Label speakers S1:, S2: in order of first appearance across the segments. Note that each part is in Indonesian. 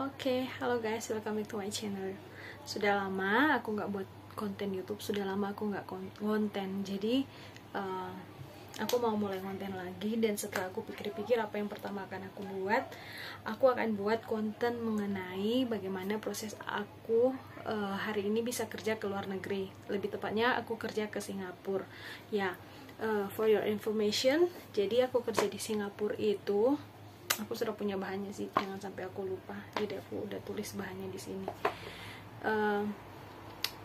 S1: Oke, halo guys, welcome back to my channel. Sudah lama aku nggak buat konten YouTube, sudah lama aku nggak konten. Jadi aku mau mulai konten lagi, dan setelah aku pikir-pikir apa yang pertama akan aku akan buat konten mengenai bagaimana proses aku hari ini bisa kerja ke luar negeri. Lebih tepatnya aku kerja ke Singapura. Ya, for your information, jadi aku kerja di Singapura itu. Aku sudah punya bahannya sih, jangan sampai aku lupa. Jadi aku udah tulis bahannya di sini.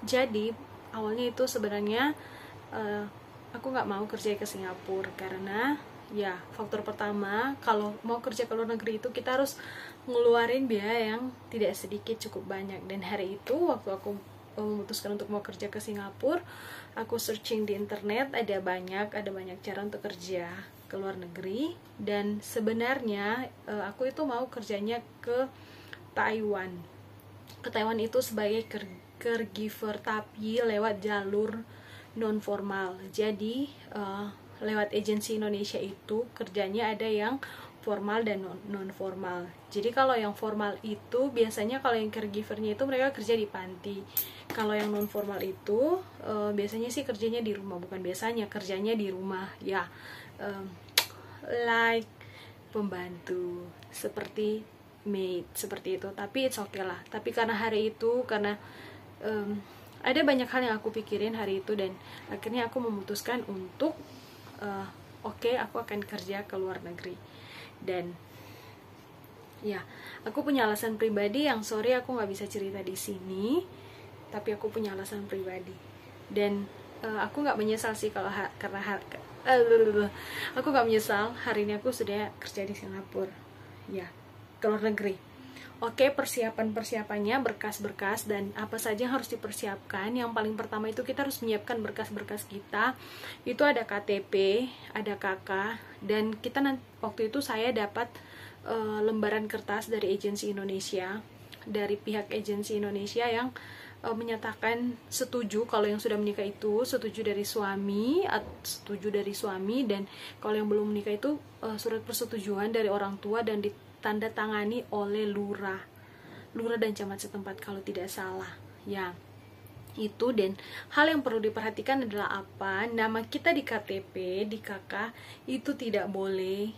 S1: Jadi awalnya itu sebenarnya aku nggak mau kerja ke Singapura karena ya faktor pertama, kalau mau kerja ke luar negeri itu kita harus ngeluarin biaya yang tidak sedikit, cukup banyak. Dan hari itu waktu aku memutuskan untuk mau kerja ke Singapura, aku searching di internet, ada banyak cara untuk kerja ke luar negeri. Dan sebenarnya aku itu mau kerjanya ke Taiwan. Ke Taiwan itu sebagai caregiver, tapi lewat jalur non formal. Jadi lewat agensi Indonesia itu kerjanya ada yang formal dan non formal. Jadi kalau yang formal itu biasanya, kalau yang caregivernya itu mereka kerja di panti. Kalau yang non formal itu biasanya sih kerjanya di rumah, bukan biasanya, kerjanya di rumah ya, like pembantu, seperti maid, seperti itu. Tapi it's okay lah. Tapi karena hari itu, karena ada banyak hal yang aku pikirin hari itu, dan akhirnya aku memutuskan untuk oke, aku akan kerja ke luar negeri. Dan ya, aku punya alasan pribadi yang sorry aku nggak bisa cerita di sini, tapi aku punya alasan pribadi. Dan aku nggak menyesal sih aku nggak menyesal hari ini aku sudah kerja di Singapura, ya, ke luar negeri. Oke, persiapannya, berkas-berkas dan apa saja yang harus dipersiapkan. Yang paling pertama itu kita harus menyiapkan berkas-berkas kita. Itu ada KTP, ada KK, dan kita waktu itu saya dapat lembaran kertas dari agensi Indonesia, dari pihak agensi Indonesia yang menyatakan setuju kalau yang sudah menikah itu setuju dari suami, dan kalau yang belum menikah itu surat persetujuan dari orang tua dan ditanda tangani oleh lurah dan camat setempat kalau tidak salah ya. Itu, dan hal yang perlu diperhatikan adalah apa, nama kita di KTP, di KK itu tidak boleh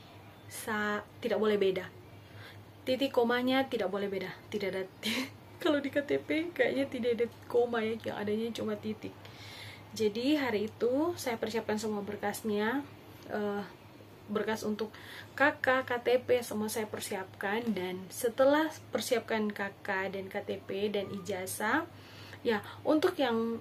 S1: beda, titik komanya tidak boleh beda, tidak ada kalau di KTP kayaknya tidak ada koma ya, yang adanya cuma titik. Jadi hari itu saya persiapkan semua berkasnya, berkas untuk KK, KTP semua saya persiapkan. Dan setelah persiapkan KK dan KTP dan ijazah, ya, untuk yang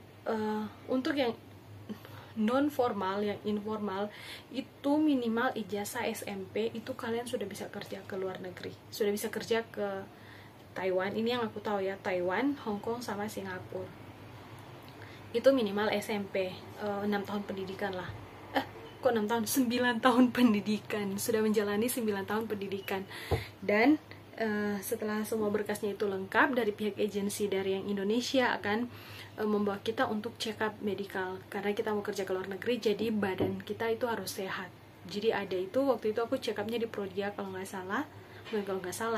S1: non formal, yang informal itu minimal ijazah SMP, itu kalian sudah bisa kerja ke luar negeri, sudah bisa kerja ke Taiwan. Ini yang aku tahu ya, Taiwan, Hong Kong sama Singapura. Itu minimal SMP, 6 tahun pendidikan lah. Kok 6 tahun? 9 tahun pendidikan. Sudah menjalani 9 tahun pendidikan. Dan setelah semua berkasnya itu lengkap, dari pihak agensi dari yang Indonesia akan membawa kita untuk check up medical, karena kita mau kerja ke luar negeri, jadi badan kita itu harus sehat. Jadi ada itu, waktu itu aku check upnya di Prodia kalau nggak salah.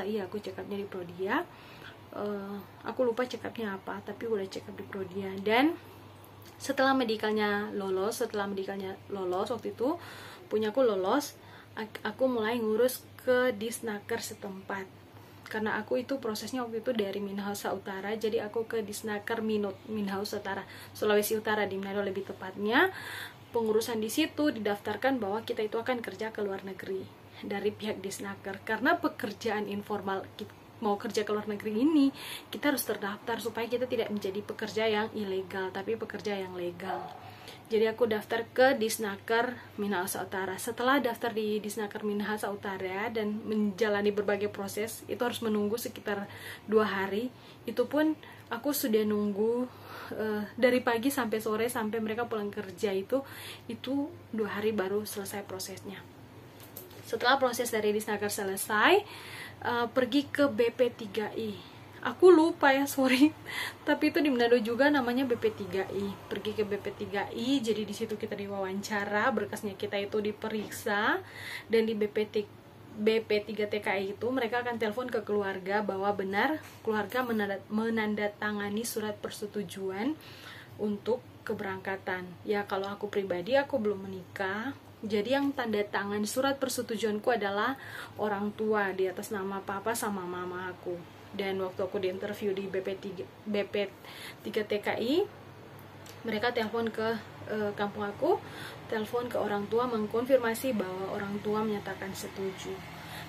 S1: Iya, aku check upnya di Prodia. Aku lupa check upnya apa, tapi udah check up di Prodia. Dan setelah medicalnya lolos waktu itu punyaku lolos, aku mulai ngurus ke Disnaker setempat. Karena aku itu prosesnya waktu itu dari Minahasa Utara, jadi aku ke Disnaker Minahasa Utara, Sulawesi Utara, di Manado lebih tepatnya. Pengurusan di situ didaftarkan bahwa kita itu akan kerja ke luar negeri dari pihak Disnaker. Karena pekerjaan informal, mau kerja ke luar negeri ini kita harus terdaftar supaya kita tidak menjadi pekerja yang ilegal, tapi pekerja yang legal. Jadi aku daftar ke Disnaker Minahasa Utara. Setelah daftar di Disnaker Minahasa Utara dan menjalani berbagai proses, itu harus menunggu sekitar 2 hari. Itu pun aku sudah nunggu dari pagi sampai sore, sampai mereka pulang kerja itu 2 hari baru selesai prosesnya. Setelah proses dari Disnaker selesai, pergi ke BP3I. Aku lupa ya, sorry. Tapi itu di Manado juga namanya BP3I. Pergi ke BP3I, jadi di situ kita diwawancara, berkasnya kita itu diperiksa, dan di BP3TKI itu mereka akan telepon ke keluarga bahwa benar keluarga menandatangani surat persetujuan untuk keberangkatan. Ya kalau aku pribadi aku belum menikah, jadi yang tanda tangan surat persetujuanku adalah orang tua di atas nama papa sama mama aku. Dan waktu aku diinterview di BP3TKI, mereka telepon ke kampung aku, telepon ke orang tua mengkonfirmasi bahwa orang tua menyatakan setuju.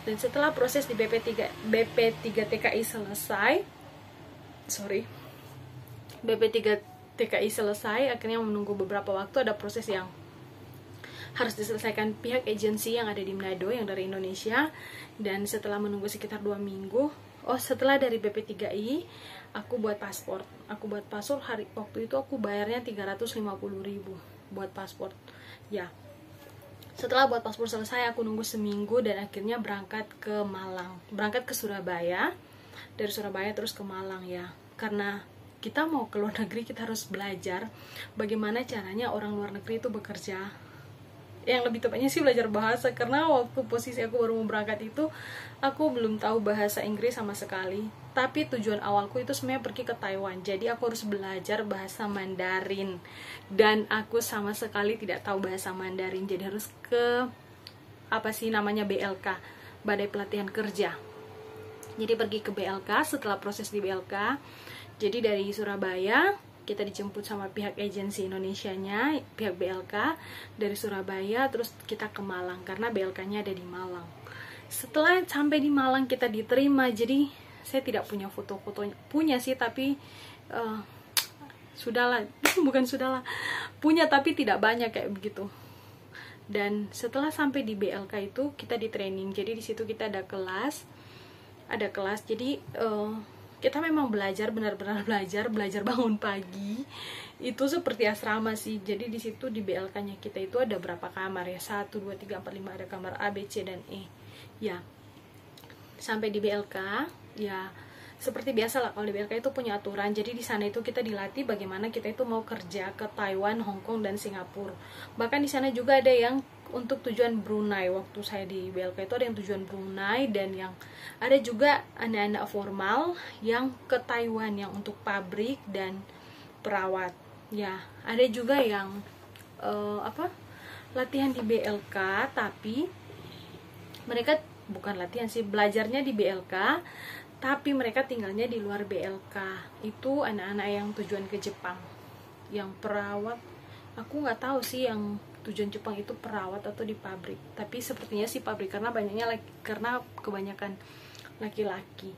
S1: Dan setelah proses di BP3TKI selesai, BP3TKI selesai, akhirnya menunggu beberapa waktu, ada proses yang harus diselesaikan pihak agensi yang ada di Manado yang dari Indonesia. Dan setelah menunggu sekitar 2 minggu, setelah dari BP3I aku buat paspor. Waktu itu aku bayarnya 350.000 buat paspor. Ya. Setelah buat paspor selesai, aku nunggu seminggu dan akhirnya berangkat ke Malang. Berangkat ke Surabaya. Dari Surabaya terus ke Malang ya. Karena kita mau ke luar negeri, kita harus belajar bagaimana caranya orang luar negeri itu bekerja. Yang lebih tepatnya sih belajar bahasa, karena waktu posisi aku baru mau berangkat itu aku belum tahu bahasa Inggris sama sekali. Tapi tujuan awalku itu sebenarnya pergi ke Taiwan, jadi aku harus belajar bahasa Mandarin, dan aku sama sekali tidak tahu bahasa Mandarin, jadi harus ke BLK, Badai Pelatihan Kerja. Jadi pergi ke BLK. Setelah proses di BLK, jadi dari Surabaya kita dijemput sama pihak agensi Indonesianya, pihak BLK dari Surabaya, terus kita ke Malang karena BLK-nya ada di Malang. Setelah sampai di Malang kita diterima, jadi saya tidak punya foto-fotonya, punya sih tapi punya tapi tidak banyak kayak begitu. Dan setelah sampai di BLK itu kita di training, jadi di situ kita ada kelas, jadi kita memang belajar, benar-benar belajar bangun pagi. Itu seperti asrama sih. Jadi di situ di BLK-nya kita itu ada berapa kamar ya? 1, 2, 3, 4, 5, ada kamar A, B, C, dan E. Ya. Sampai di BLK, ya seperti biasa lah, kalau di BLK itu punya aturan. Jadi di sana itu kita dilatih bagaimana kita itu mau kerja ke Taiwan, Hong Kong, dan Singapura. Bahkan di sana juga ada yang untuk tujuan Brunei. Waktu saya di BLK itu ada yang tujuan Brunei, dan yang ada juga anak-anak formal yang ke Taiwan yang untuk pabrik dan perawat. Ya, ada juga yang latihan di BLK, tapi mereka bukan latihan sih, belajarnya di BLK, tapi mereka tinggalnya di luar BLK. Itu anak-anak yang tujuan ke Jepang, yang perawat. Aku nggak tahu sih yang tujuan Jepang itu perawat atau di pabrik, tapi sepertinya sih pabrik karena karena kebanyakan laki-laki.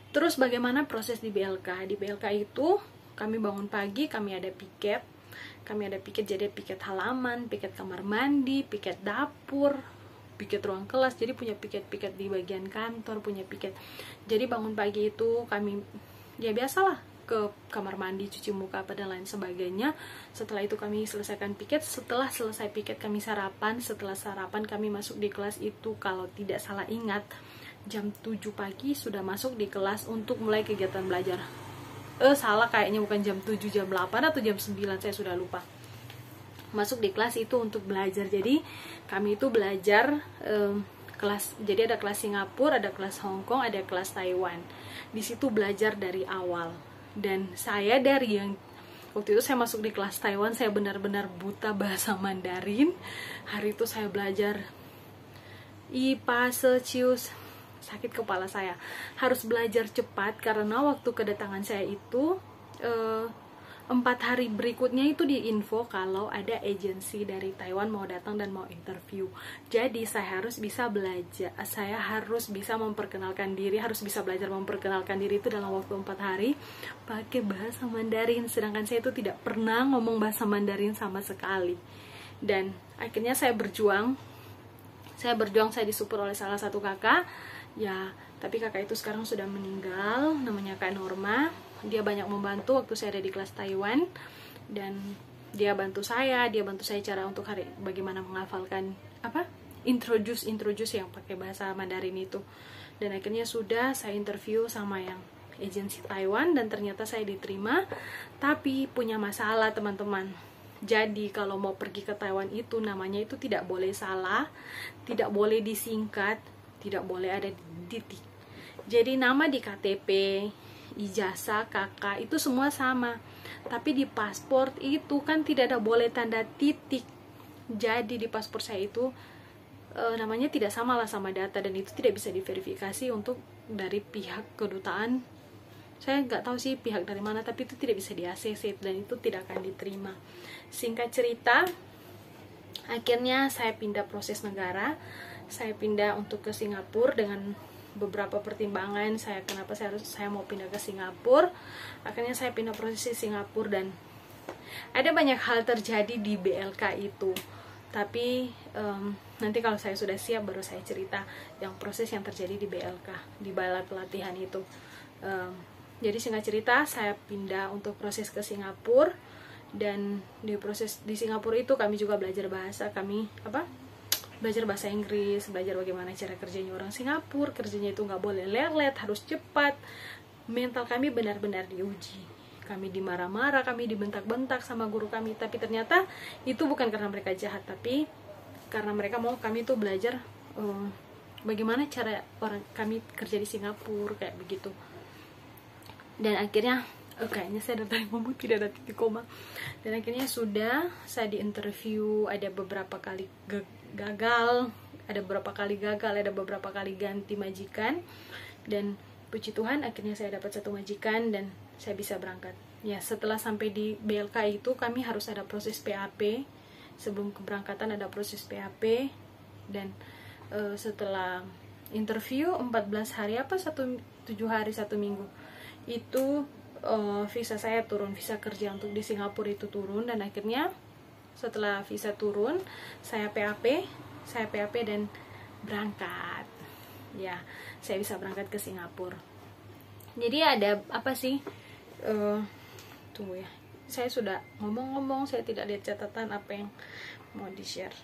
S1: Terus bagaimana proses di BLK? Di BLK itu kami bangun pagi, kami ada piket, jadi piket halaman, piket kamar mandi, piket dapur, piket ruang kelas. Jadi punya piket-piket di bagian kantor, punya piket. Jadi bangun pagi itu kami ya biasalah ke kamar mandi, cuci muka, dan lain sebagainya. Setelah itu kami selesaikan piket. Setelah selesai piket kami sarapan. Setelah sarapan kami masuk di kelas itu, kalau tidak salah ingat, jam 7 pagi sudah masuk di kelas untuk mulai kegiatan belajar. Salah kayaknya, bukan jam 7, jam 8 atau jam 9, saya sudah lupa. Masuk di kelas itu untuk belajar. Jadi kami itu belajar kelas. Jadi ada kelas Singapura, ada kelas Hong Kong, ada kelas Taiwan. Di situ belajar dari awal. Dan saya dari yang waktu itu saya masuk di kelas Taiwan, saya benar-benar buta bahasa Mandarin. Hari itu saya belajar IPA, Secius, sakit kepala saya. Harus belajar cepat karena waktu kedatangan saya itu 4 hari berikutnya itu diinfo kalau ada agensi dari Taiwan mau datang dan mau interview. Jadi saya harus bisa belajar, saya harus bisa memperkenalkan diri, harus bisa belajar memperkenalkan diri itu dalam waktu 4 hari pakai bahasa Mandarin. Sedangkan saya itu tidak pernah ngomong bahasa Mandarin sama sekali. Dan akhirnya saya berjuang, saya disupport oleh salah satu kakak. Ya, tapi kakak itu sekarang sudah meninggal, namanya Kak Norma. Dia banyak membantu waktu saya ada di kelas Taiwan, dan dia bantu saya cara untuk bagaimana menghafalkan introduce yang pakai bahasa Mandarin itu. Dan akhirnya sudah saya interview sama yang agensi Taiwan, dan ternyata saya diterima. Tapi punya masalah teman-teman, Jadi kalau mau pergi ke Taiwan itu namanya itu tidak boleh salah, tidak boleh disingkat, tidak boleh ada titik. Jadi nama di KTP, ijazah, KK itu semua sama. Tapi di paspor itu kan tidak ada boleh tanda titik. Jadi di paspor saya itu namanya tidak sama lah sama data, dan itu tidak bisa diverifikasi untuk dari pihak kedutaan. Saya nggak tahu sih pihak dari mana, tapi itu tidak bisa di ACC dan itu tidak akan diterima. Singkat cerita, akhirnya saya pindah proses negara. Saya pindah untuk ke Singapura dengan beberapa pertimbangan kenapa saya mau pindah ke Singapura. Akhirnya saya pindah proses di Singapura, dan ada banyak hal terjadi di BLK itu. Tapi nanti kalau saya sudah siap baru saya cerita yang proses yang terjadi di BLK, di balai pelatihan itu. Jadi singkat cerita, saya pindah untuk proses ke Singapura, dan di proses di Singapura itu kami juga belajar bahasa. Belajar bahasa Inggris, belajar bagaimana cara kerjanya orang Singapura. Kerjanya itu nggak boleh lelet, harus cepat. Mental kami benar-benar diuji. Kami dimarah-marah, kami dibentak-bentak sama guru kami, tapi ternyata itu bukan karena mereka jahat, tapi karena mereka mau kami tuh belajar bagaimana cara orang kami kerja di Singapura, kayak begitu. Dan akhirnya kayaknya saya dari ngomong tidak ada titik koma. Dan akhirnya sudah saya diinterview, ada beberapa kali gagal, ada beberapa kali ganti majikan, dan puji Tuhan akhirnya saya dapat satu majikan dan saya bisa berangkat. Ya, setelah sampai di BLK itu kami harus ada proses PAP. Sebelum keberangkatan ada proses PAP, dan setelah interview 14 hari 7 hari 1 minggu itu visa saya turun, visa kerja untuk di Singapura itu turun. Dan akhirnya setelah visa turun saya PAP dan berangkat. Ya, saya bisa berangkat ke Singapura. Jadi ada apa sih, tunggu ya, saya sudah ngomong-ngomong, saya tidak lihat catatan apa yang mau di share.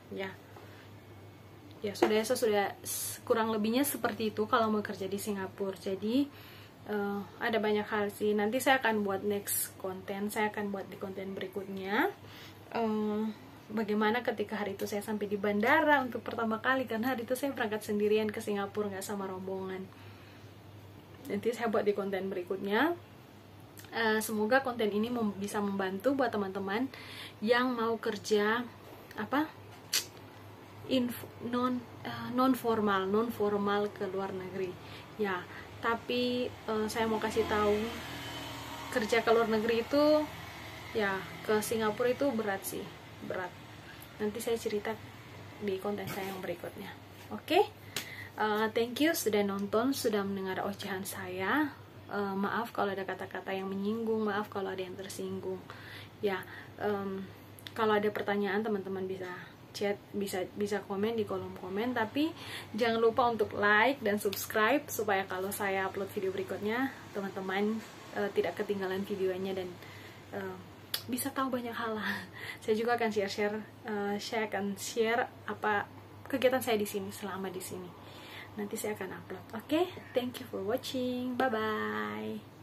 S1: Ya sudah, saya sudah kurang lebihnya seperti itu kalau mau kerja di Singapura. Jadi ada banyak hal sih, nanti saya akan buat next konten, saya akan buat di konten berikutnya. Bagaimana ketika hari itu saya sampai di bandara untuk pertama kali, karena hari itu saya berangkat sendirian ke Singapura, nggak sama rombongan. Nanti saya buat di konten berikutnya. Semoga konten ini bisa membantu buat teman-teman yang mau kerja non formal ke luar negeri. Ya, tapi saya mau kasih tahu, kerja ke luar negeri itu ya, ke Singapura itu berat sih, berat. Nanti saya cerita di konten saya yang berikutnya. Oke? Thank you sudah nonton, sudah mendengar ocehan saya. Maaf kalau ada kata-kata yang menyinggung, maaf kalau ada yang tersinggung. Ya, kalau ada pertanyaan teman-teman bisa chat, bisa komen di kolom komen. Tapi jangan lupa untuk like dan subscribe supaya kalau saya upload video berikutnya teman-teman tidak ketinggalan videonya dan bisa tahu banyak hal lah. Saya juga akan saya akan share apa kegiatan saya di sini selama di sini. Nanti saya akan upload. Oke, thank you for watching. Bye bye.